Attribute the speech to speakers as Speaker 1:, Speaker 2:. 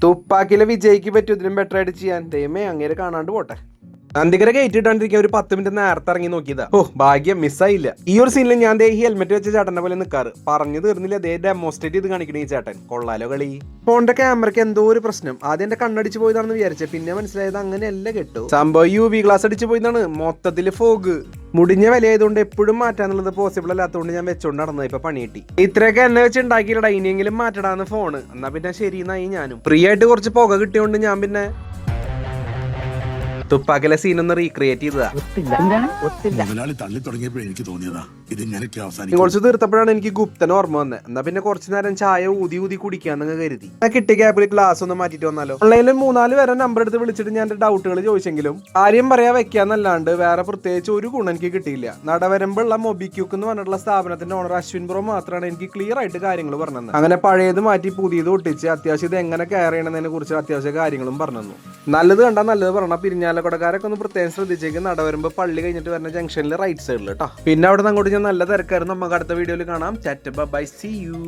Speaker 1: തുപ്പാക്കിലെ വിജയ്ക്ക് പറ്റും ഇതിനും ബെറ്റർ ആയിട്ട് ചെയ്യാൻ. ദൈവമേ അങ്ങേര് കാണാണ്ട് പോട്ടെ. നന്ദിക്കര ഗേറ്റ് ഇട്ടാണ്ടിരിക്കാൻ ഒരു 10 മിനിറ്റ് നേരത്തെ ഇറങ്ങി നോക്കിയതാ. ഓ ഭാഗ്യം മിസ്സായില്ല. ഈ ഒരു സീനിൽ ഞാൻ ഈ ഹെൽമെറ്റ് വെച്ച ചേട്ടന്റെ പോലെ നിൽക്കാറ്. പറഞ്ഞു തീർന്നില്ല, അതേ ഡെമോൺസ്ട്രേറ്റ് ചെയ്ത് കാണിക്കണ ഈ ചേട്ടൻ. കൊള്ളാലോ കളി. ഫോണിന്റെ ക്യാമറയ്ക്ക് എന്തോ ഒരു പ്രശ്നം. ആദ്യം എന്റെ കണ്ണടിച്ച് പോയതാണെന്ന് വിചാരിച്ചത്, പിന്നെ മനസ്സിലായത് അങ്ങനെയല്ല കേട്ടോ. സംഭവം UV ഗ്ലാസ് അടിച്ച് പോയതാണ്. മൊത്തത്തില് ഫോഗ്. മുടിഞ്ഞ വിലയായതുകൊണ്ട് എപ്പോഴും മാറ്റാന്നുള്ളത് പോസിബിൾ അല്ലാത്തതുകൊണ്ട് ഞാൻ വെച്ചോണ്ട് നടന്നത്. ഇപ്പൊ പണി കിട്ടി. ഇത്രയൊക്കെ എന്നെ വെച്ച് ഉണ്ടാക്കിയില്ലടാ, ഇനിയെങ്കിലും മാറ്റടാന്ന് ഫോണ്. എന്നാ പിന്നെ ശരി എന്നായി ഞാനും. ഫ്രീ ആയിട്ട് കുറച്ച് പുക കിട്ടിയോണ്ട് ഞാൻ പിന്നെ തുപ്പാക്കിലെ സീനൊന്ന് റീക്രിയേറ്റ് ചെയ്തതാ. കുറച്ച് തീർത്തപ്പോഴാണ് എനിക്ക് ഗുപ്തൻ ഓർമ്മ വന്നത്. എന്നാ പിന്നെ കുറച്ചു നേരം ചായ ഊതി ഊതി കുടിക്കാന്ന് കരുതി. കിട്ടിയ ഗ്യാപ്പിൽ ക്ലാസ് ഒന്ന് മാറ്റിട്ട് വന്നാലോ. ഓൺലൈനിൽ 3-4 പേരെ നമ്പർ എടുത്ത് വിളിച്ചിട്ട് ഞാൻ എന്റെ ഡൗട്ടുകൾ ചോദിച്ചെങ്കിലും കാര്യം പറയാ വെക്കാന്നല്ലാണ്ട് വേറെ പ്രത്യേകിച്ച് ഒരു ഗുണം എനിക്ക് കിട്ടിയില്ല. നടവരമ്പുള്ള മൊബിക്യൂക്ക് എന്ന് പറഞ്ഞിട്ടുള്ള സ്ഥാപനത്തിന്റെ ഓണർ അശ്വിൻ ബ്രോ മാത്രമാണ് എനിക്ക് ക്ലിയർ ആയിട്ട് കാര്യങ്ങൾ പറഞ്ഞത്. അങ്ങനെ പഴയത് മാറ്റി പുതിയത് ഒട്ടിച്ച് അത്യാവശ്യം ഇത് എങ്ങനെ കെയർ ചെയ്യണമെന്നതിനെ കുറിച്ച് അത്യാവശ്യം കാര്യങ്ങളും പറഞ്ഞു. നല്ലത് കണ്ടാൽ നല്ലത് പറഞ്ഞാൽ പിരിഞ്ഞാലക്കൊടക്കാരൊക്കെ ഒന്ന് പ്രത്യേകം ശ്രദ്ധിച്ചേക്ക്. നടവരുമ്പോ പള്ളി കഴിഞ്ഞിട്ട് വരുന്ന ജംഗ്ഷനിൽ റൈറ്റ് സൈഡിൽ കേട്ടോ. പിന്നെ അവിടെ നിന്ന് അങ്ങോട്ട് ഞാൻ നല്ല തിരക്കായിരുന്നു. നമുക്ക് അടുത്ത വീഡിയോയിൽ കാണാം. Chat bye, see U.